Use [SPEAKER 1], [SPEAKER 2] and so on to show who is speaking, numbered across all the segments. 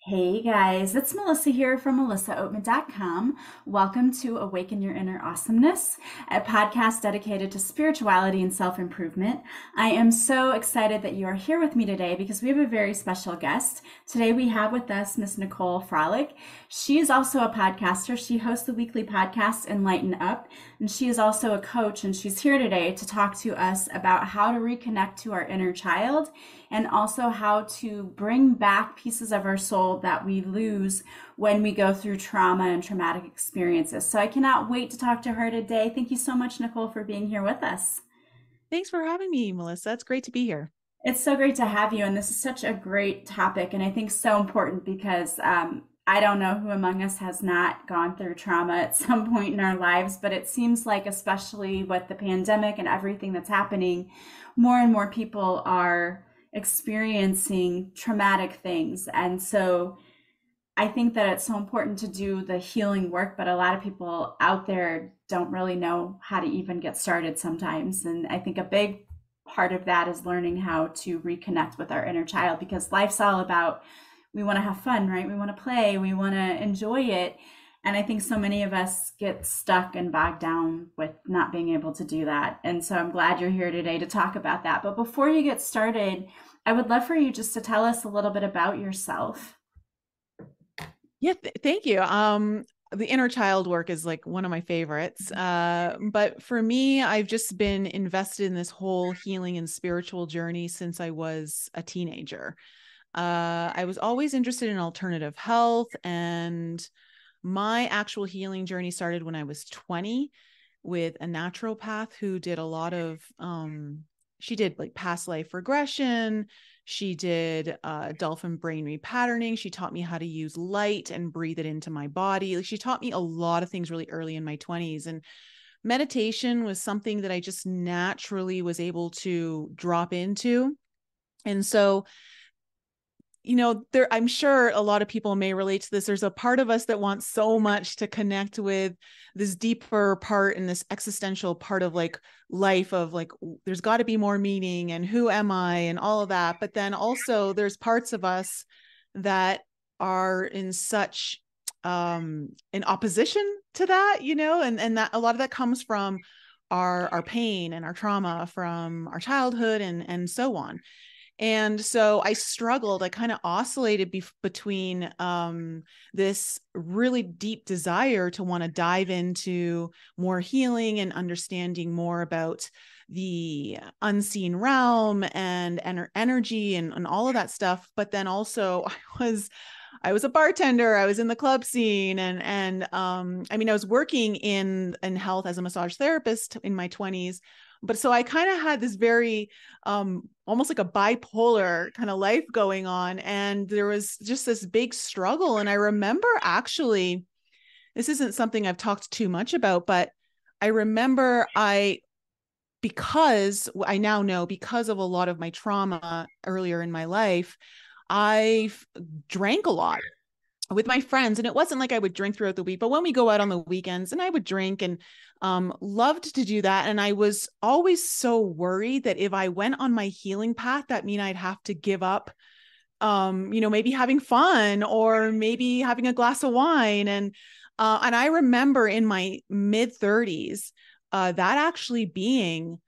[SPEAKER 1] Hey guys, it's Melissa here from melissaoatman.com. Welcome to Awaken Your Inner Awesomeness, a podcast dedicated to spirituality and self-improvement. I am so excited that you are here with me today because we have a very special guest. Today we have with us Miss Nicole Frolick. She is also a podcaster. She hosts the weekly podcast Enlighten Up, and she is also a coach, and she's here today to talk to us about how to reconnect to our inner child and also how to bring back pieces of our soul that we lose when we go through trauma and traumatic experiences. So I cannot wait to talk to her today. Thank you so much, Nicole, for being here with us.
[SPEAKER 2] Thanks for having me, Melissa. It's great to be here.
[SPEAKER 1] It's so great to have you, and this is such a great topic, and I think so important because I don't know who among us has not gone through trauma at some point in our lives, but it seems like, especially with the pandemic and everything that's happening, more and more people are experiencing traumatic things. And so I think that it's so important to do the healing work, but a lot of people out there don't really know how to even get started sometimes. And I think a big part of that is learning how to reconnect with our inner child because life's all about we want to have fun, right? We want to play, we want to enjoy it. And I think so many of us get stuck and bogged down with not being able to do that. And so I'm glad you're here today to talk about that. But before you get started, I would love for you just to tell us a little bit about yourself.
[SPEAKER 2] Yeah, thank you. The inner child work is like one of my favorites. But for me, I've just been invested in this whole healing and spiritual journey since I was a teenager. I was always interested in alternative health, and my actual healing journey started when I was 20 with a naturopath who did a lot of she did like past life regression. She did dolphin brain repatterning. She taught me how to use light and breathe it into my body. Like she taught me a lot of things really early in my 20s. And meditation was something that I just naturally was able to drop into. And so there, I'm sure a lot of people may relate to this. There's a part of us that wants so much to connect with this deeper part and this existential part of like life of like, there's got to be more meaning and who am I and all of that. But then also there's parts of us that are in such in opposition to that, and that a lot of that comes from our pain and our trauma from our childhood and so on. And so I struggled. I kind of oscillated between this really deep desire to want to dive into more healing and understanding more about the unseen realm and energy and all of that stuff. But then also I was a bartender. I was in the club scene, and I mean, I was working in health as a massage therapist in my 20s. But so I kind of had this very almost like a bipolar kind of life going on, and there was just this big struggle. And I remember, actually, this isn't something I've talked too much about, but I remember because I now know, because of a lot of my trauma earlier in my life, I drank a lot with my friends. And it wasn't like I would drink throughout the week, but when we go out on the weekends, and I would drink, and loved to do that. And I was always so worried that if I went on my healing path, that mean I'd have to give up maybe having fun or maybe having a glass of wine. And I remember in my mid 30s that actually being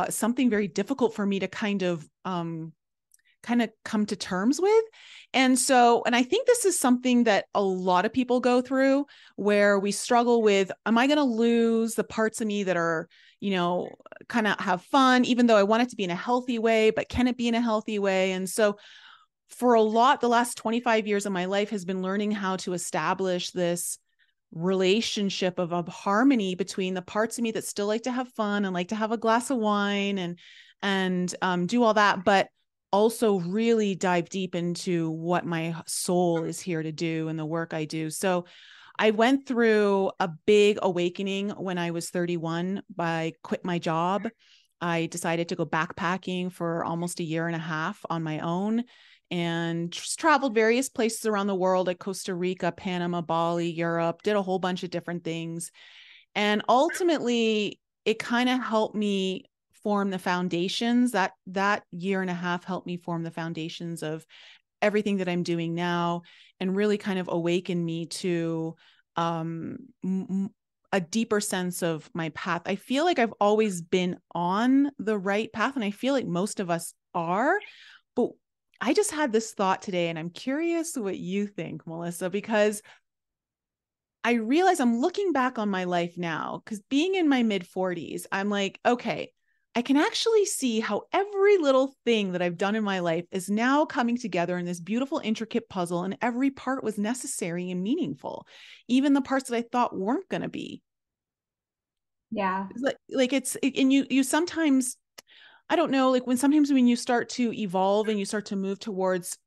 [SPEAKER 2] something very difficult for me to kind of come to terms with. And I think this is something that a lot of people go through, where we struggle with, am I going to lose the parts of me that are, kind of have fun, even though I want it to be in a healthy way, but can it be in a healthy way? And so for the last 25 years of my life has been learning how to establish this relationship of harmony between the parts of me that still like to have fun and like to have a glass of wine and do all that, but also really dive deep into what my soul is here to do and the work I do. So I went through a big awakening when I was 31. I quit my job. I decided to go backpacking for almost a year and a half on my own, and just traveled various places around the world, like Costa Rica, Panama, Bali, Europe, did a whole bunch of different things. And ultimately, it kind of helped me form the foundations. That year and a half helped me form the foundations of everything that I'm doing now, and really kind of awaken me to a deeper sense of my path. I feel like I've always been on the right path, and I feel like most of us are, but I just had this thought today, and I'm curious what you think, Melissa, because I realize I'm looking back on my life now, because being in my mid 40s, I'm like, okay, I can actually see how every little thing that I've done in my life is now coming together in this beautiful, intricate puzzle, and every part was necessary and meaningful, even the parts that I thought weren't going to be.
[SPEAKER 1] Yeah.
[SPEAKER 2] And you sometimes, I don't know, like sometimes when you start to evolve and you start to move towards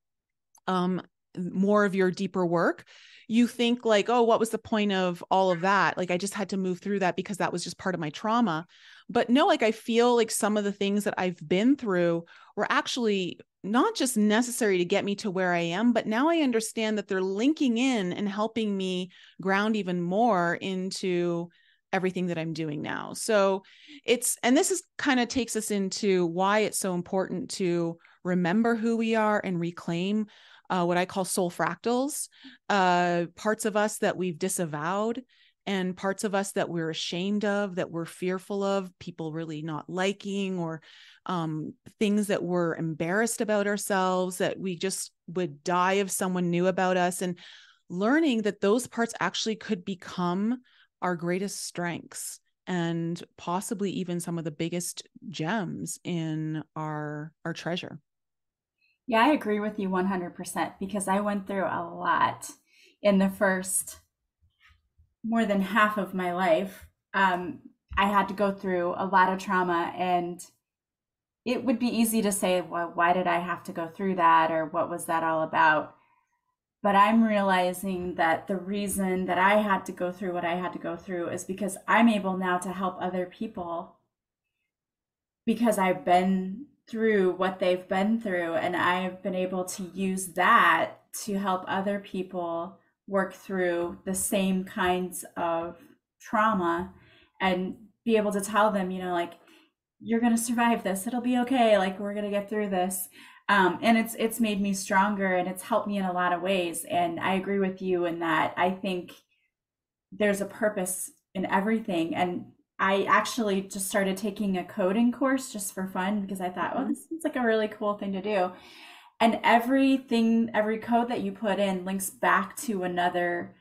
[SPEAKER 2] um more of your deeper work, you think like, oh, what was the point of all of that? Like I just had to move through that because that was just part of my trauma. But no, like I feel like some of the things that I've been through were actually not just necessary to get me to where I am, but now I understand that they're linking in and helping me ground even more into everything that I'm doing now. So and this is kind of takes us into why it's so important to remember who we are and reclaim what I call soul fractals, parts of us that we've disavowed, and parts of us that we're ashamed of, that we're fearful of, people really not liking, or things that we're embarrassed about ourselves, that we just would die if someone knew about us. And learning that those parts actually could become our greatest strengths, and possibly even some of the biggest gems in our treasure.
[SPEAKER 1] Yeah, I agree with you 100% because I went through a lot in the first more than half of my life. I had to go through a lot of trauma, and it would be easy to say, well, why did I have to go through that? Or what was that all about? But I'm realizing that the reason that I had to go through what I had to go through is because I'm able now to help other people because I've been through what they've been through, and I've been able to use that to help other people work through the same kinds of trauma and be able to tell them, like, you're going to survive this. It'll be okay. Like, we're going to get through this. And it's made me stronger, and it's helped me in a lot of ways. And I agree with you in that I think there's a purpose in everything. And I actually just started taking a coding course just for fun because I thought, oh, this seems like a really cool thing to do. And every code that you put in links back to another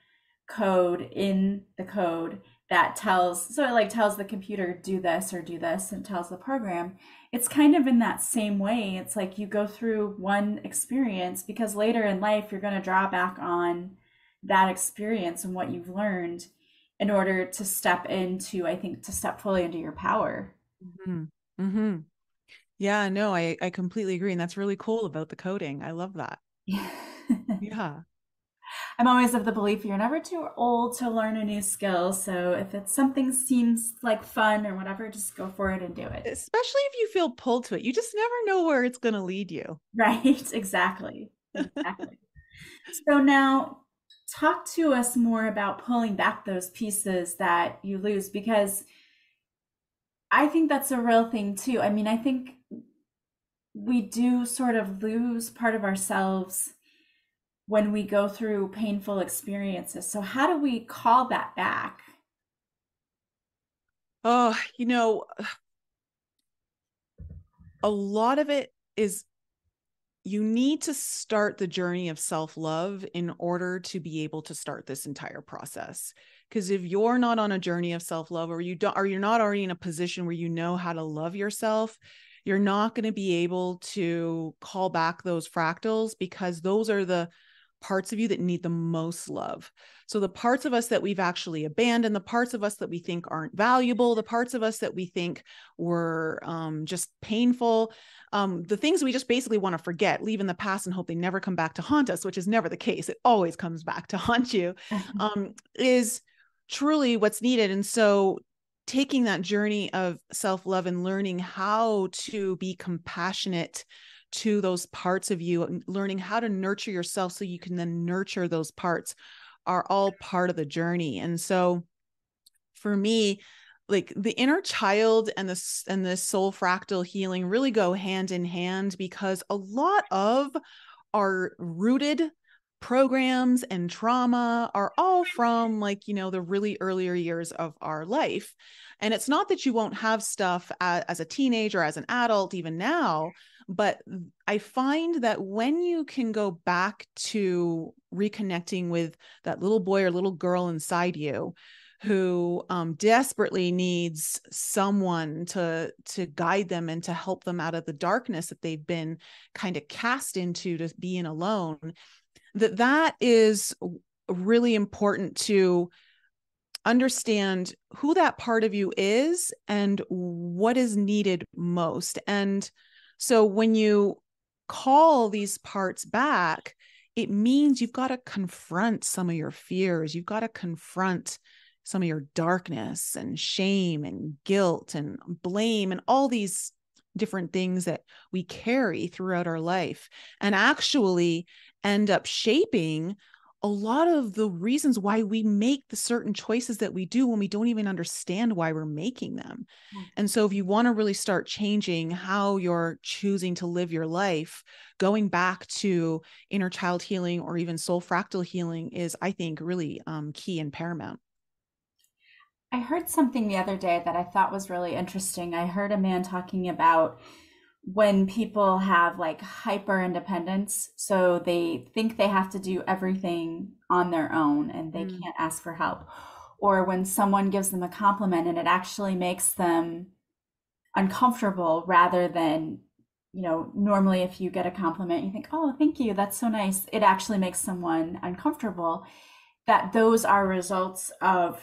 [SPEAKER 1] code in the code that tells the computer do this or do this, and tells the program. It's kind of in that same way. It's like you go through one experience because later in life you're going to draw back on that experience and what you've learned in order to step fully into your power.
[SPEAKER 2] Mm-hmm. Mm-hmm. Yeah, no, I completely agree. And that's really cool about the coding. I love that. Yeah.
[SPEAKER 1] I'm always of the belief you're never too old to learn a new skill. So if it's something seems like fun or whatever, just go for it and do it.
[SPEAKER 2] Especially if you feel pulled to it. You just never know where it's going to lead you.
[SPEAKER 1] Right? Exactly. Exactly. So now talk to us more about pulling back those pieces that you lose, because I think that's a real thing too. I mean, I think we do sort of lose part of ourselves when we go through painful experiences. So how do we call that back?
[SPEAKER 2] Oh, a lot of it is you need to start the journey of self-love in order to be able to start this entire process. Because if you're not on a journey of self-love, or you're not already in a position where you know how to love yourself, you're not going to be able to call back those fractals, because those are the parts of you that need the most love. So the parts of us that we've actually abandoned, the parts of us that we think aren't valuable, the parts of us that we think were just painful, the things we just basically want to forget, leave in the past, and hope they never come back to haunt us, which is never the case. It always comes back to haunt you, is truly what's needed. And so taking that journey of self-love and learning how to be compassionate to those parts of you, and learning how to nurture yourself so you can then nurture those parts, are all part of the journey. And so for me, like the inner child and the soul fractal healing really go hand in hand, because a lot of our rooted programs and trauma are all from, like, the really earlier years of our life. And it's not that you won't have stuff as a teenager, as an adult, even now, but I find that when you can go back to reconnecting with that little boy or little girl inside you who desperately needs someone to guide them and to help them out of the darkness that they've been kind of cast into, to being alone, that is really important to understand who that part of you is and what is needed most. And so when you call these parts back, it means you've got to confront some of your fears. You've got to confront some of your darkness and shame and guilt and blame and all these different things that we carry throughout our life, and actually end up shaping a lot of the reasons why we make the certain choices that we do when we don't even understand why we're making them. And so if you want to really start changing how you're choosing to live your life, going back to inner child healing or even soul fractal healing is, I think, really key and paramount.
[SPEAKER 1] I heard something the other day that I thought was really interesting. I heard a man talking about when people have like hyper independence, so they think they have to do everything on their own and they can't ask for help. Or when someone gives them a compliment and it actually makes them uncomfortable rather than, normally if you get a compliment, you think, oh, thank you, that's so nice. It actually makes someone uncomfortable. That those are results of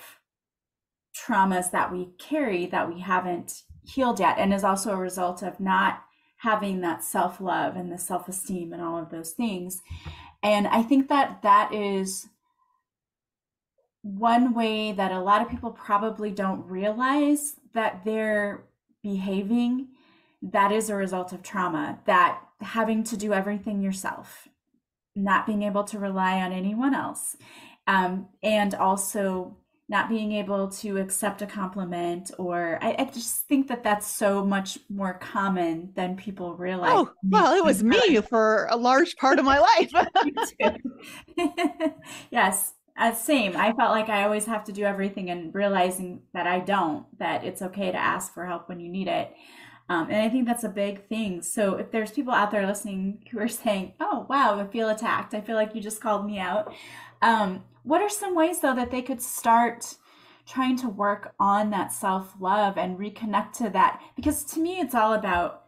[SPEAKER 1] traumas that we carry that we haven't healed yet, and is also a result of not having that self-love and the self-esteem and all of those things. And I think that that is one way that a lot of people probably don't realize that they're behaving, that is a result of trauma, that having to do everything yourself, not being able to rely on anyone else, and also not being able to accept a compliment, or I just think that that's so much more common than people realize.
[SPEAKER 2] Oh, well, it was me for a large part of my life.
[SPEAKER 1] Yes, same. I felt like I always have to do everything, and realizing that I don't, that it's okay to ask for help when you need it. And I think that's a big thing. So if there's people out there listening who are saying, oh, wow, I feel attacked, I feel like you just called me out. What are some ways, though, that they could start trying to work on that self-love and reconnect to that? Because to me, it's all about,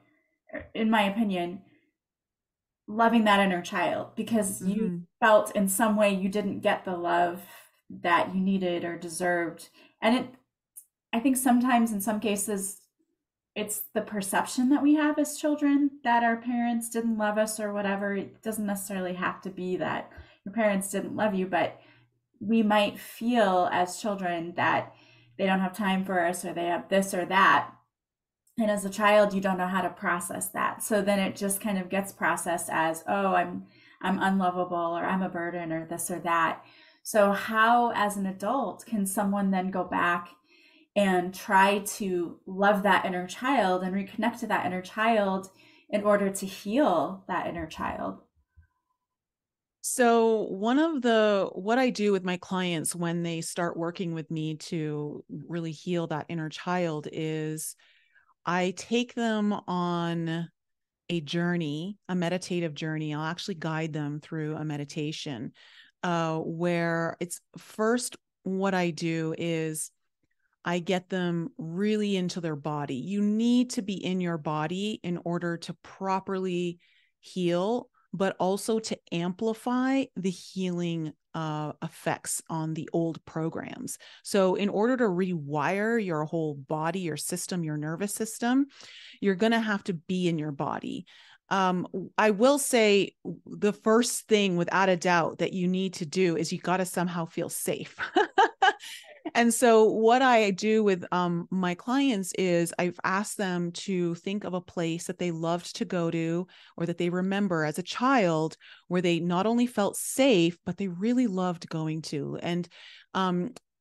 [SPEAKER 1] in my opinion, loving that inner child, because you felt in some way you didn't get the love that you needed or deserved. And I think sometimes in some cases, it's the perception that we have as children that our parents didn't love us or whatever. It doesn't necessarily have to be that your parents didn't love you, but we might feel as children that they don't have time for us, or they have this or that. And as a child, you don't know how to process that. So then it just kind of gets processed as, oh, I'm unlovable, or I'm a burden, or this or that. So how, as an adult, can someone then go back and try to love that inner child and reconnect to that inner child in order to heal that inner child?
[SPEAKER 2] So what I do with my clients when they start working with me to really heal that inner child is I take them on a journey, a meditative journey. I'll actually guide them through a meditation where it's first, what I do is I get them really into their body. You need to be in your body in order to properly heal, but also to amplify the healing effects on the old programs. So in order to rewire your whole body, your system, your nervous system, you're going to have to be in your body. I will say the first thing, without a doubt, that you need to do is you got to somehow feel safe. And so what I do with my clients is I've asked them to think of a place that they loved to go to, or that they remember as a child, where they not only felt safe, but they really loved going to. And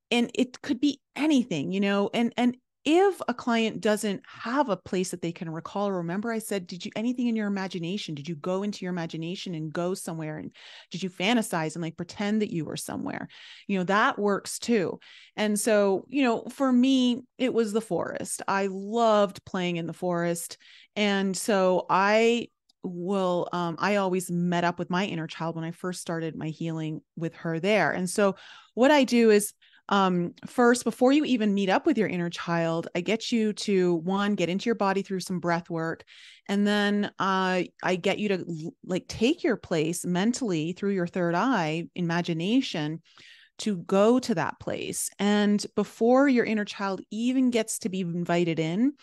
[SPEAKER 2] it could be anything, and if a client doesn't have a place that they can recall or remember, I said, did you anything in your imagination? Did you go into your imagination and go somewhere? And did you fantasize and like pretend that you were somewhere? That works too. And so, for me, it was the forest. I loved playing in the forest. And so I always met up with my inner child when I first started my healing with her there. And so what I do is, first, before you even meet up with your inner child, I get you to get into your body through some breath work. And then I get you to like take your place mentally through your third eye, imagination, to go to that place. And before your inner child even gets to be invited in,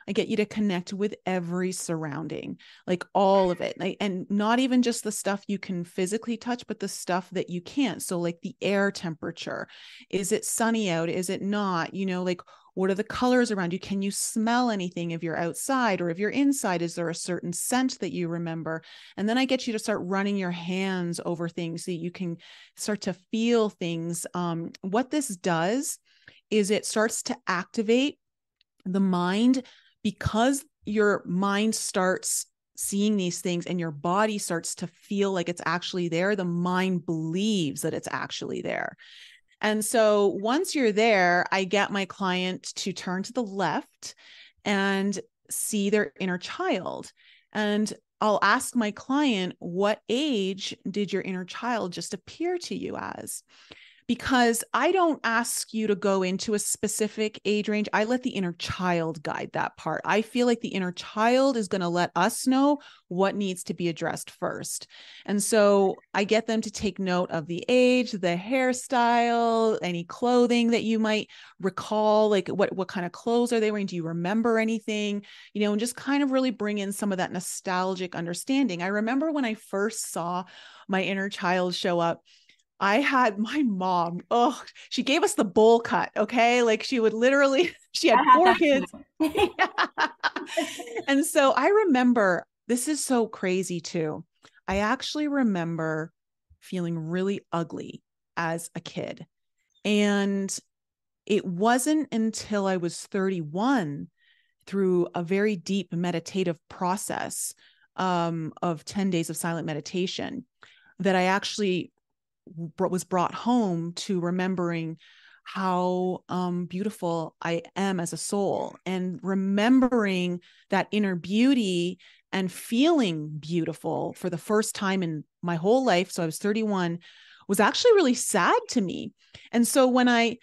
[SPEAKER 2] I get you to connect with every surrounding, like all of it. And not even just the stuff you can physically touch, but the stuff that you can't. So like the air temperature, is it sunny out? Is it not? Like what are the colors around you? Can you smell anything if you're outside, or if you're inside? Is there a certain scent that you remember? And then I get you to start running your hands over things so you can start to feel things. What this does is it starts to activate the mind, because your mind starts seeing these things and your body starts to feel like it's actually there. The mind believes that it's actually there. And so once you're there, I get my client to turn to the left and see their inner child. And I'll ask my client, what age did your inner child just appear to you as? Because I don't ask you to go into a specific age range. I let the inner child guide that part. I feel like the inner child is going to let us know what needs to be addressed first. And so I get them to take note of the age, the hairstyle, any clothing that you might recall, like what kind of clothes are they wearing? Do you remember anything? And just kind of really bring in some of that nostalgic understanding. I remember when I first saw my inner child show up, I had my mom, she gave us the bowl cut. Okay. Like she would literally, she
[SPEAKER 1] I
[SPEAKER 2] had
[SPEAKER 1] had
[SPEAKER 2] 4 kids.
[SPEAKER 1] that
[SPEAKER 2] And so I remember, this is so crazy too. I actually remember feeling really ugly as a kid. And it wasn't until I was 31, through a very deep meditative process of 10 days of silent meditation, that I actually was brought home to remembering how beautiful I am as a soul, and remembering that inner beauty and feeling beautiful for the first time in my whole life. So I was 31, was actually really sad to me. And so then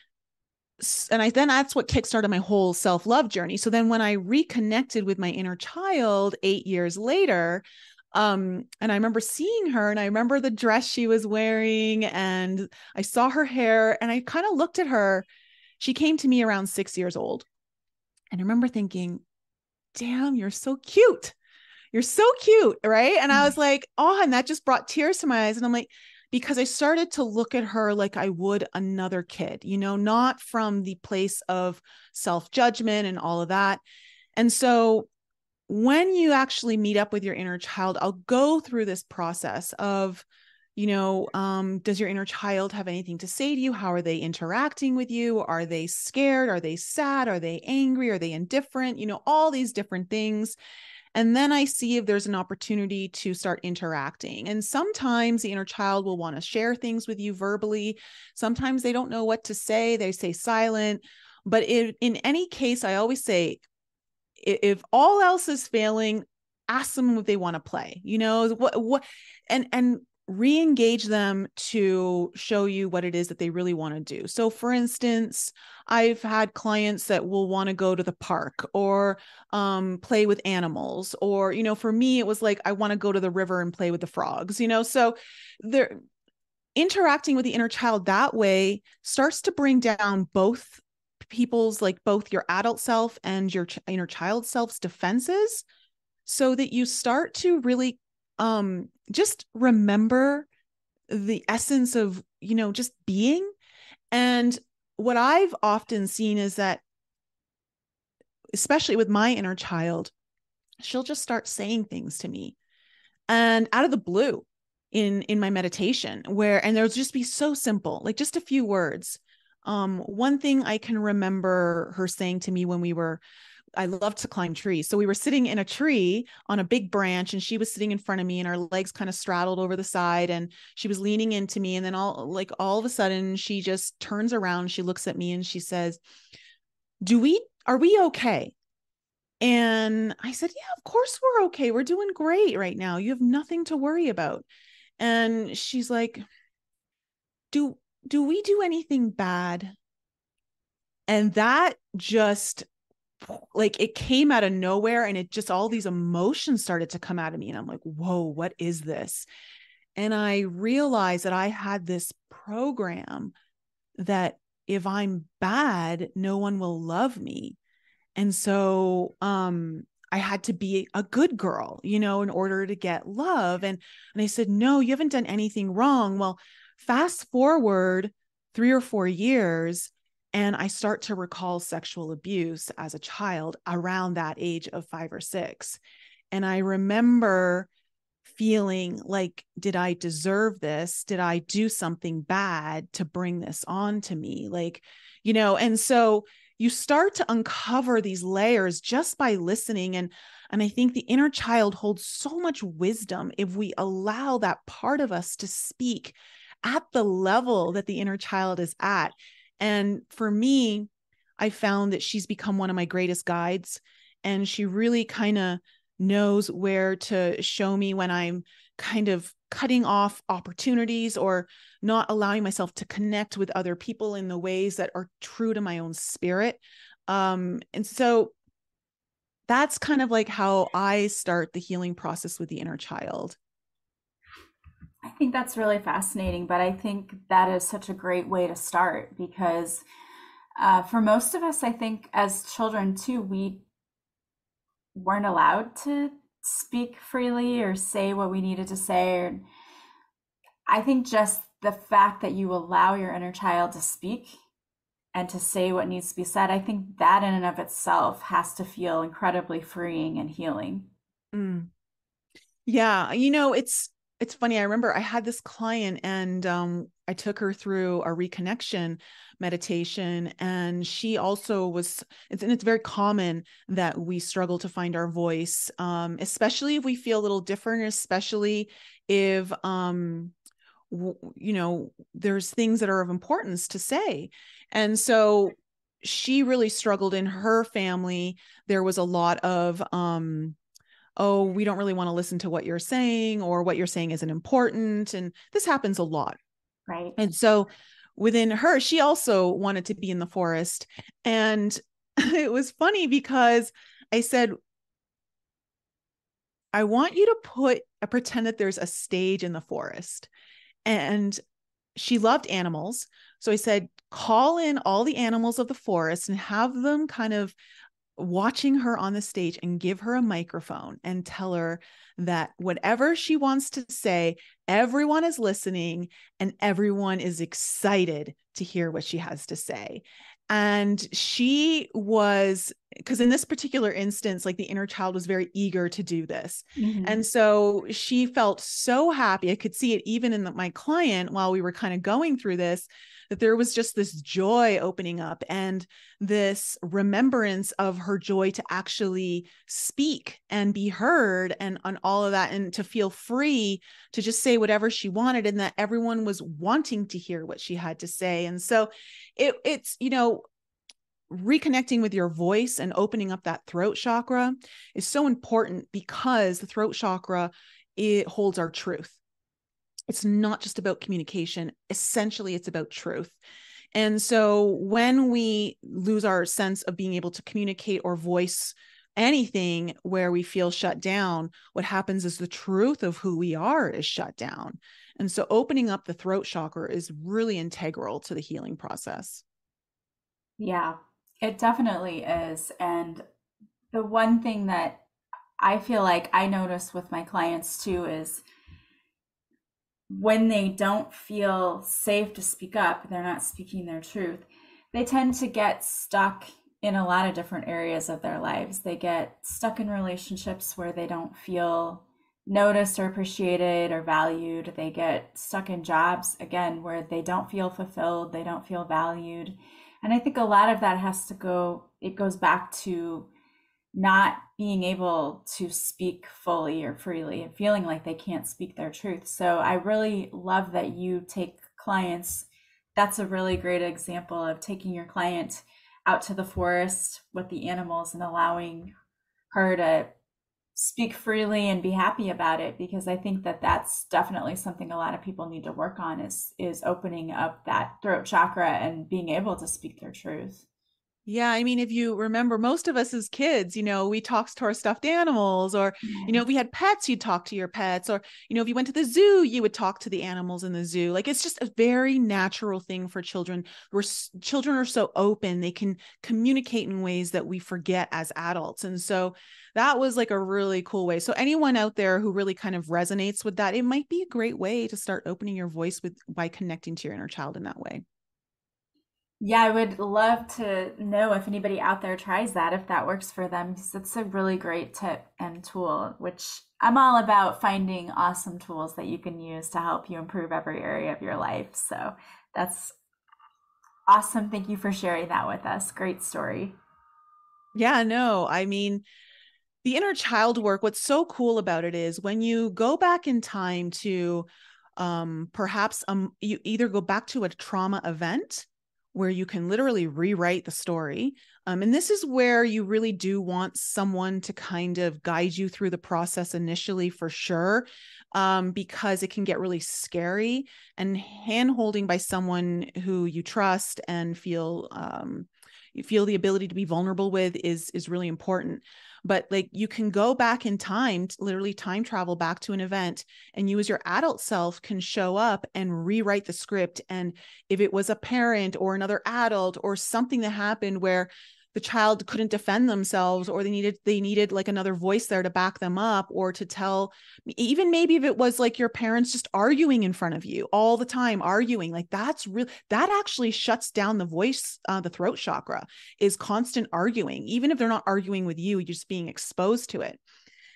[SPEAKER 2] that's what kickstarted my whole self-love journey. So then when I reconnected with my inner child 8 years later, and I remember seeing her, and I remember the dress she was wearing, and I saw her hair, and I kind of looked at her. She came to me around 6 years old. And I remember thinking, damn, you're so cute. You're so cute. Right. And I was like, oh, and that just brought tears to my eyes. And I'm like, because I started to look at her like I would another kid, not from the place of self-judgment and all of that. And so when you actually meet up with your inner child, I'll go through this process of, does your inner child have anything to say to you? How are they interacting with you? Are they scared? Are they sad? Are they angry? Are they indifferent? All these different things. And then I see if there's an opportunity to start interacting. And sometimes the inner child will want to share things with you verbally. Sometimes they don't know what to say. They say silent. But in any case, I always say, if all else is failing, ask them if they want to play, and re-engage them to show you what it is that they really want to do. So for instance, I've had clients that will want to go to the park, or play with animals, or, for me, it was like, I want to go to the river and play with the frogs, so they're interacting with the inner child that way starts to bring down both people's, like both your adult self and your inner child self's defenses, so that you start to really just remember the essence of, just being. And what I've often seen is that, especially with my inner child, she'll just start saying things to me, and out of the blue, in my meditation, and there'll just be so simple, like just a few words. One thing I can remember her saying to me when I love to climb trees. So we were sitting in a tree on a big branch, and she was sitting in front of me, and our legs kind of straddled over the side, and she was leaning into me. And then all of a sudden she just turns around, she looks at me, and she says, are we okay? And I said, yeah, of course we're okay. We're doing great right now. You have nothing to worry about. And she's like, do, do we do anything bad? And that just like it came out of nowhere, and it just all these emotions started to come out of me, and I'm like, whoa, what is this? And I realized that I had this program that if I'm bad, no one will love me. And so I had to be a good girl, in order to get love. And I said, no, you haven't done anything wrong. Well, fast forward 3 or 4 years, and I start to recall sexual abuse as a child around that age of 5 or 6. And I remember feeling like, did I deserve this? Did I do something bad to bring this on to me? And so you start to uncover these layers just by listening. And I think the inner child holds so much wisdom if we allow that part of us to speak at the level that the inner child is at. And for me, I found that she's become one of my greatest guides, and she really kind of knows where to show me when I'm kind of cutting off opportunities or not allowing myself to connect with other people in the ways that are true to my own spirit. And so that's kind of like how I start the healing process with the inner child.
[SPEAKER 1] I think that's really fascinating, but I think that is such a great way to start because for most of us, I think as children too, we weren't allowed to speak freely or say what we needed to say. Or I think just the fact that you allow your inner child to speak and to say what needs to be said, I think that in and of itself has to feel incredibly freeing and healing.
[SPEAKER 2] Mm. Yeah, it's funny. I remember I had this client, and I took her through a reconnection meditation, and she also it's very common that we struggle to find our voice, especially if we feel a little different, especially if there's things that are of importance to say. And so she really struggled in her family. There was a lot of oh, we don't really want to listen to what you're saying, or what you're saying isn't important. And this happens a lot.
[SPEAKER 1] Right.
[SPEAKER 2] And so within her, she also wanted to be in the forest. And it was funny because I said, I want you to pretend that there's a stage in the forest. And she loved animals. So I said, call in all the animals of the forest and have them kind of watching her on the stage, and give her a microphone and tell her that whatever she wants to say, everyone is listening and everyone is excited to hear what she has to say. And she was, because in this particular instance, like the inner child was very eager to do this.
[SPEAKER 1] Mm-hmm.
[SPEAKER 2] And so she felt so happy. I could see it even in my client while we were kind of going through this, that there was just this joy opening up, and this remembrance of her joy to actually speak and be heard, and on all of that, and to feel free to just say whatever she wanted, and that everyone was wanting to hear what she had to say. And so it's reconnecting with your voice and opening up that throat chakra is so important, because the throat chakra, it holds our truth. It's not just about communication. Essentially, it's about truth. And so when we lose our sense of being able to communicate or voice anything where we feel shut down, what happens is the truth of who we are is shut down. And so opening up the throat chakra is really integral to the healing process.
[SPEAKER 1] Yeah, it definitely is. And the one thing that I feel like I notice with my clients too is when they don't feel safe to speak up, they're not speaking their truth, they tend to get stuck in a lot of different areas of their lives. They get stuck in relationships where they don't feel noticed or appreciated or valued. They get stuck in jobs again where they don't feel fulfilled, they don't feel valued. And I think a lot of that has to go, it goes back to not being able to speak fully or freely and feeling like they can't speak their truth. So I really love that you take clients. That's a really great example of taking your client out to the forest with the animals and allowing her to speak freely and be happy about it, because I think that that's definitely something a lot of people need to work on, is opening up that throat chakra and being able to speak their truth.
[SPEAKER 2] Yeah, I mean, if you remember, most of us as kids, we talked to our stuffed animals, or,
[SPEAKER 1] Right.
[SPEAKER 2] if we had pets, you'd talk to your pets, or, if you went to the zoo, you would talk to the animals in the zoo. Like, it's just a very natural thing for children. Children are so open, they can communicate in ways that we forget as adults. And so that was like a really cool way. So anyone out there who really kind of resonates with that, it might be a great way to start opening your voice by connecting to your inner child in that way.
[SPEAKER 1] Yeah, I would love to know if anybody out there tries that, if that works for them, because it's a really great tip and tool, which I'm all about finding awesome tools that you can use to help you improve every area of your life. So that's awesome. Thank you for sharing that with us. Great story.
[SPEAKER 2] Yeah, no, I mean, the inner child work, what's so cool about it is when you go back in time to perhaps you either go back to a trauma event where you can literally rewrite the story. And this is where you really do want someone to kind of guide you through the process initially, for sure, because it can get really scary. And hand holding by someone who you trust and you feel the ability to be vulnerable with is really important. But like, you can go back in time, literally time travel back to an event, and you as your adult self can show up and rewrite the script. And if it was a parent or another adult or something that happened where the child couldn't defend themselves, or they needed like another voice there to back them up, or to tell, even maybe if it was like your parents just arguing in front of you all the time, arguing, like that's real, that actually shuts down the voice, the throat chakra, is constant arguing. Even if they're not arguing with you, you're just being exposed to it.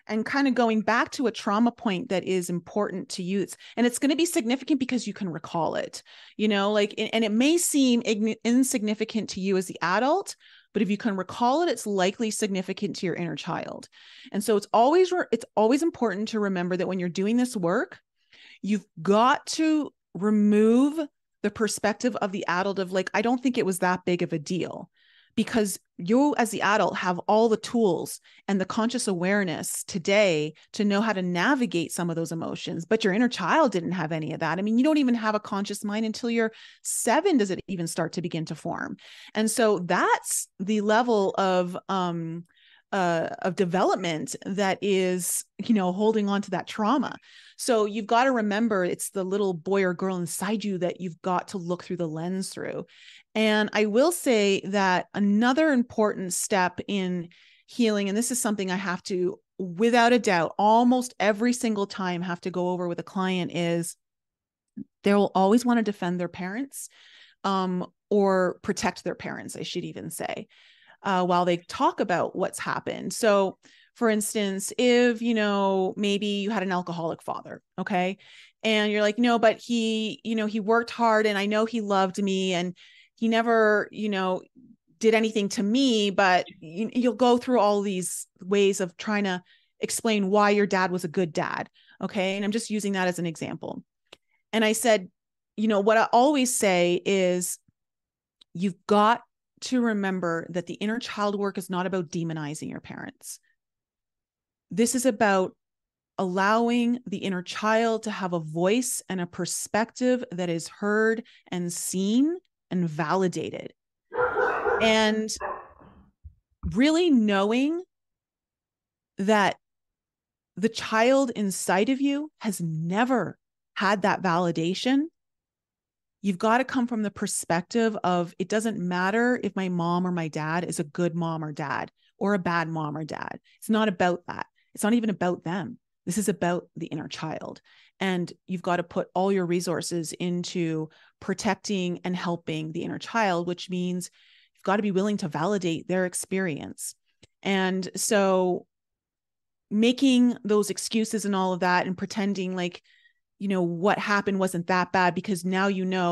[SPEAKER 2] And kind of going back to a trauma point that is important to you, and it's going to be significant because you can recall it, like, and it may seem insignificant to you as the adult, but if you can recall it, it's likely significant to your inner child. And so it's always important to remember that when you're doing this work, you've got to remove the perspective of the adult of like, I don't think it was that big of a deal, because you as the adult have all the tools and the conscious awareness today to know how to navigate some of those emotions. But your inner child didn't have any of that. I mean, you don't even have a conscious mind until you're 7. Does it even start to begin to form? And so that's the level of development that is, holding on to that trauma. So you've got to remember, it's the little boy or girl inside you that you've got to look through the lens through. And I will say that another important step in healing, and this is something I have to, without a doubt, almost every single time have to go over with a client, is they will always want to defend their parents, or protect their parents, I should even say, while they talk about what's happened. So, for instance, if, maybe you had an alcoholic father, okay, and you're like, no, but he worked hard and I know he loved me and he never, did anything to me, but you'll go through all these ways of trying to explain why your dad was a good dad. Okay. And I'm just using that as an example. And I said, what I always say is, you've got to remember that the inner child work is not about demonizing your parents. This is about allowing the inner child to have a voice and a perspective that is heard and seen and validated. And really knowing that the child inside of you has never had that validation. You've got to come from the perspective of, it doesn't matter if my mom or my dad is a good mom or dad or a bad mom or dad. It's not about that. It's not even about them. This is about the inner child. And you've got to put all your resources into protecting and helping the inner child, which means you've got to be willing to validate their experience. And so making those excuses and all of that and pretending like, what happened wasn't that bad because now,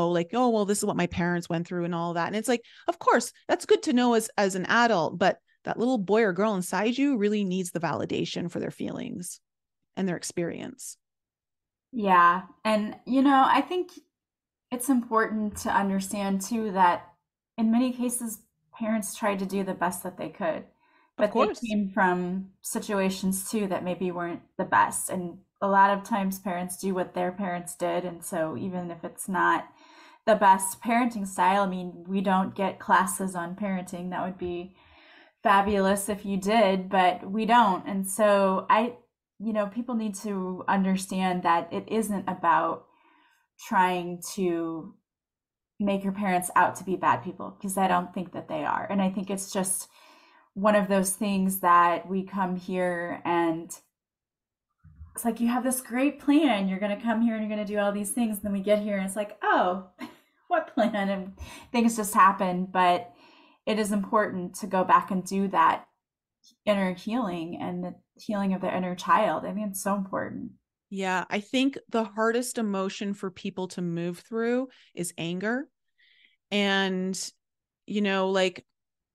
[SPEAKER 2] like, oh, well, this is what my parents went through and all that. And it's like, of course, that's good to know as an adult, but that little boy or girl inside you really needs the validation for their feelings and their experience.
[SPEAKER 1] Yeah. And, I think it's important to understand too that in many cases, parents tried to do the best that they could,
[SPEAKER 2] Of
[SPEAKER 1] but they
[SPEAKER 2] course.
[SPEAKER 1] came from situations too that maybe weren't the best. And a lot of times parents do what their parents did. And so even if it's not the best parenting style, I mean, we don't get classes on parenting. That would be fabulous if you did, but we don't. And so people need to understand that it isn't about trying to make your parents out to be bad people, because I don't think that they are. And I think it's just one of those things that we come here and it's like you have this great plan. You're going to come here and you're going to do all these things. And then we get here and it's like, oh, what plan? And things just happen. But it is important to go back and do that inner healing and the healing of the inner child. I think it's so important.
[SPEAKER 2] Yeah, I think the hardest emotion for people to move through is anger. And, like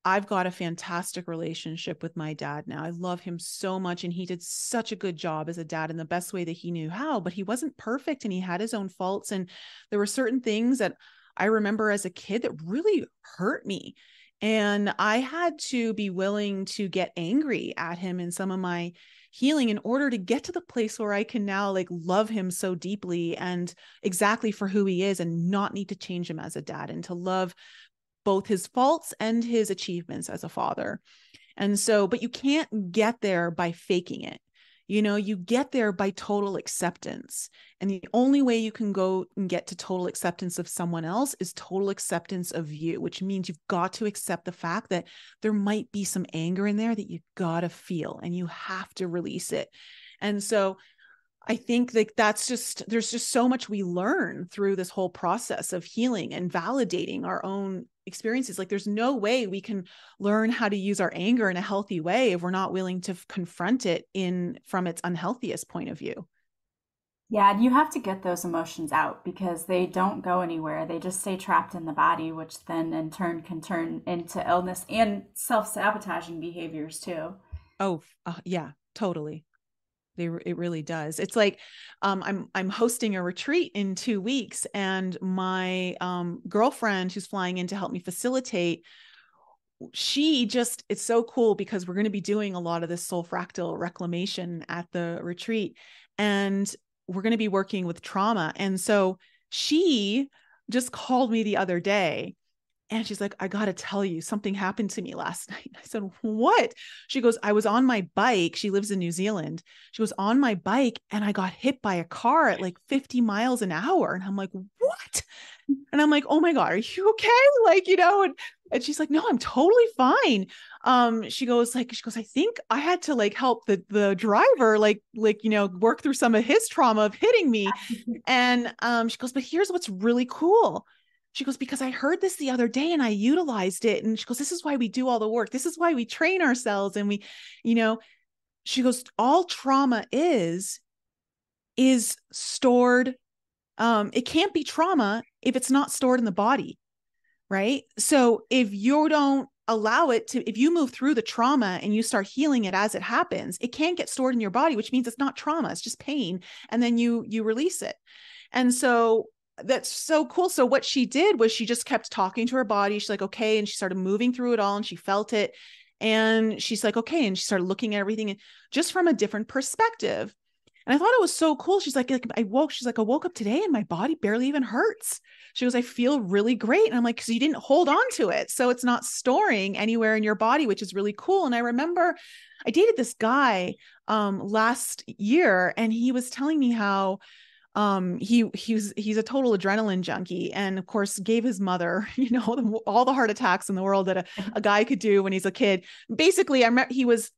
[SPEAKER 2] I've got a fantastic relationship with my dad now. I love him so much. And he did such a good job as a dad in the best way that he knew how, but he wasn't perfect and he had his own faults. And there were certain things that I remember as a kid that really hurt me. And I had to be willing to get angry at him in some of my healing in order to get to the place where I can now like love him so deeply and exactly for who he is and not need to change him as a dad and to love both his faults and his achievements as a father. And so, but you can't get there by faking it. You get there by total acceptance. And the only way you can go and get to total acceptance of someone else is total acceptance of you, which means you've got to accept the fact that there might be some anger in there that you got to feel and you have to release it. And so I think like there's just so much we learn through this whole process of healing and validating our own experiences. Like there's no way we can learn how to use our anger in a healthy way if we're not willing to confront it from its unhealthiest point of view.
[SPEAKER 1] Yeah, and you have to get those emotions out because they don't go anywhere. They just stay trapped in the body, which then in turn can turn into illness and self-sabotaging behaviors too.
[SPEAKER 2] Oh, yeah, totally. It really does. It's like I'm hosting a retreat in 2 weeks, and my girlfriend who's flying in to help me facilitate, it's so cool because we're going to be doing a lot of this soul fractal reclamation at the retreat, and we're going to be working with trauma. And so she just called me the other day and she's like, I got to tell you, something happened to me last night. I said, what? She goes, I was on my bike. She lives in New Zealand. She was on my bike and I got hit by a car at like 50 miles an hour. And I'm like, what? And I'm like, oh my God, are you okay? Like, and she's like, no, I'm totally fine. She goes, I think I had to like help the driver, work through some of his trauma of hitting me. And she goes, but here's what's really cool. She goes, because I heard this the other day and I utilized it. And she goes, this is why we do all the work. This is why we train ourselves. And you know, she goes, all trauma is stored. It can't be trauma if it's not stored in the body. Right. So if you don't allow it to, if you move through the trauma and you start healing it as it happens, it can't get stored in your body, which means it's not trauma. It's just pain. And then you release it. And so that's so cool. So what she did was she just kept talking to her body. She's like, okay. And she started moving through it all and she felt it. And she's like, okay. And she started looking at everything just from a different perspective. And I thought it was so cool. She's like, I woke up today and my body barely even hurts. She goes, I feel really great. And I'm like, because you didn't hold on to it. So it's not storing anywhere in your body, which is really cool. And I remember I dated this guy last year and he was telling me how he's a total adrenaline junkie and of course gave his mother all the heart attacks in the world that a guy could do when he's a kid. Basically, I remember he was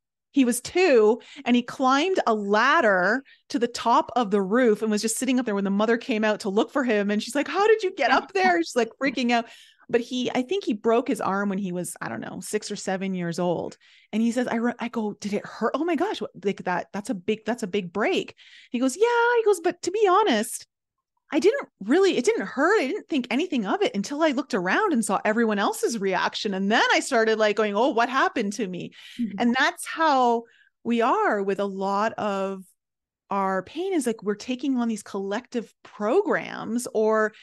[SPEAKER 2] 2 and he climbed a ladder to the top of the roof and was just sitting up there when the mother came out to look for him. And she's like, how did you get up there? She's like freaking out. but I think he broke his arm when he was, I don't know, 6 or 7 years old. And he says, I go, did it hurt? Oh my gosh, like that's a big break. He goes, yeah. He goes, but to be honest, it didn't hurt. I didn't think anything of it until I looked around and saw everyone else's reaction. And then I started like going, oh, what happened to me? And that's how we are with a lot of our pain, is like we're taking on these collective programs, or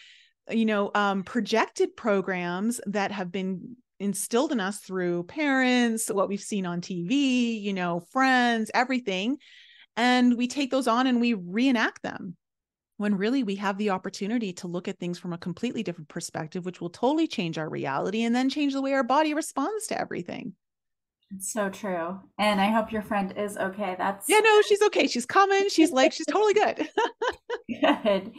[SPEAKER 2] projected programs that have been instilled in us through parents, what we've seen on TV, friends, everything. And we take those on and we reenact them, when really we have the opportunity to look at things from a completely different perspective, which will totally change our reality and then change the way our body responds to everything.
[SPEAKER 1] It's so true. And I hope your friend is okay.
[SPEAKER 2] Yeah, no, she's okay. She's coming. She's totally good.
[SPEAKER 1] Good.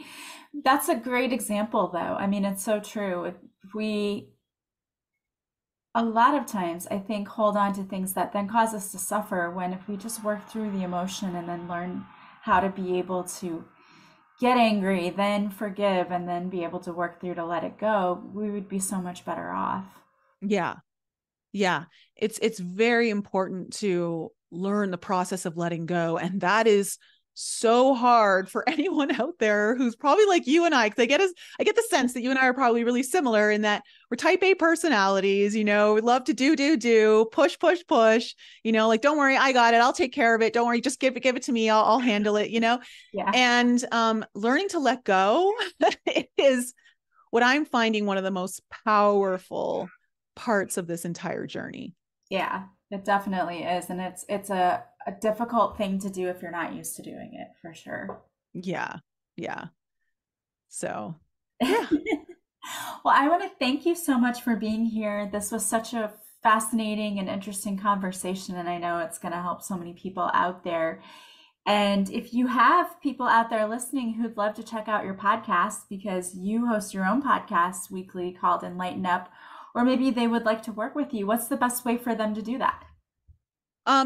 [SPEAKER 1] That's a great example, though. I mean, it's so true. If we, a lot of times, I think, hold on to things that then cause us to suffer, when if we just work through the emotion and then learn how to be able to get angry, then forgive, and then be able to work through to let it go, we would be so much better off.
[SPEAKER 2] Yeah. Yeah. It's very important to learn the process of letting go. And that is so hard for anyone out there who's probably like you and I, because I get the sense that you and I are probably really similar in that we're type A personalities, we love to do, push, like, don't worry, I got it. I'll take care of it. Don't worry. Just give it to me. I'll handle it,
[SPEAKER 1] Yeah.
[SPEAKER 2] and learning to let go is what I'm finding one of the most powerful parts of this entire journey.
[SPEAKER 1] Yeah, it definitely is. And it's a difficult thing to do if you're not used to doing it, for sure.
[SPEAKER 2] Yeah. Yeah. So, yeah.
[SPEAKER 1] Well, I want to thank you so much for being here. This was such a fascinating and interesting conversation, and I know it's going to help so many people out there. And if you have people out there listening who'd love to check out your podcast, because you host your own podcast weekly called Enlighten Up, or maybe they would like to work with you, what's the best way for them to do that?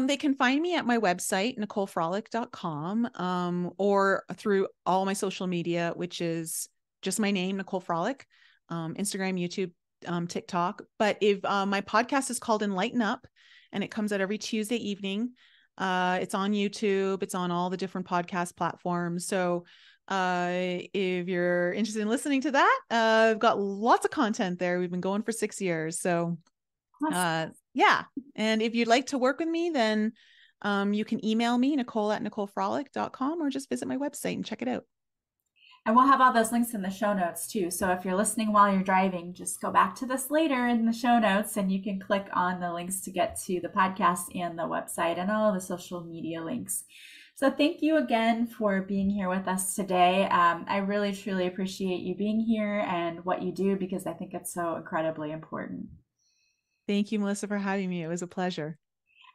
[SPEAKER 2] They can find me at my website, NicoleFrolick.com, or through all my social media, which is just my name, Nicole Frolick, Instagram, YouTube, TikTok. But if my podcast is called Enlighten Up, and it comes out every Tuesday evening. It's on YouTube. It's on all the different podcast platforms. So if you're interested in listening to that, I've got lots of content there. We've been going for 6 years. So yeah. And if you'd like to work with me, then you can email me, Nicole@NicoleFrolick.com, or just visit my website and check it out.
[SPEAKER 1] And we'll have all those links in the show notes too. So if you're listening while you're driving, just go back to this later in the show notes and you can click on the links to get to the podcast and the website and all of the social media links. So thank you again for being here with us today. I really, truly appreciate you being here and what you do, because I think it's so incredibly important.
[SPEAKER 2] Thank you, Melissa, for having me. It was a pleasure.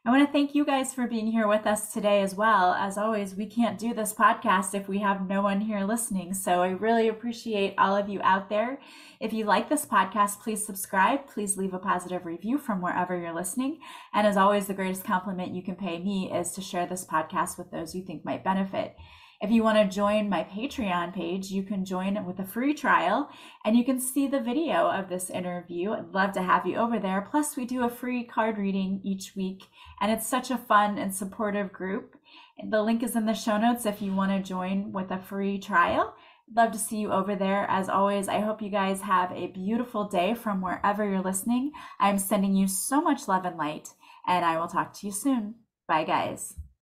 [SPEAKER 1] I want to thank you guys for being here with us today as well. As always, we can't do this podcast if we have no one here listening. So I really appreciate all of you out there. If you like this podcast, please subscribe. Please leave a positive review from wherever you're listening. And as always, the greatest compliment you can pay me is to share this podcast with those you think might benefit. If you want to join my Patreon page, you can join with a free trial and you can see the video of this interview. I'd love to have you over there. Plus, we do a free card reading each week, and it's such a fun and supportive group. The link is in the show notes if you want to join with a free trial. I'd love to see you over there. As always, I hope you guys have a beautiful day from wherever you're listening. I'm sending you so much love and light, and I will talk to you soon. Bye, guys.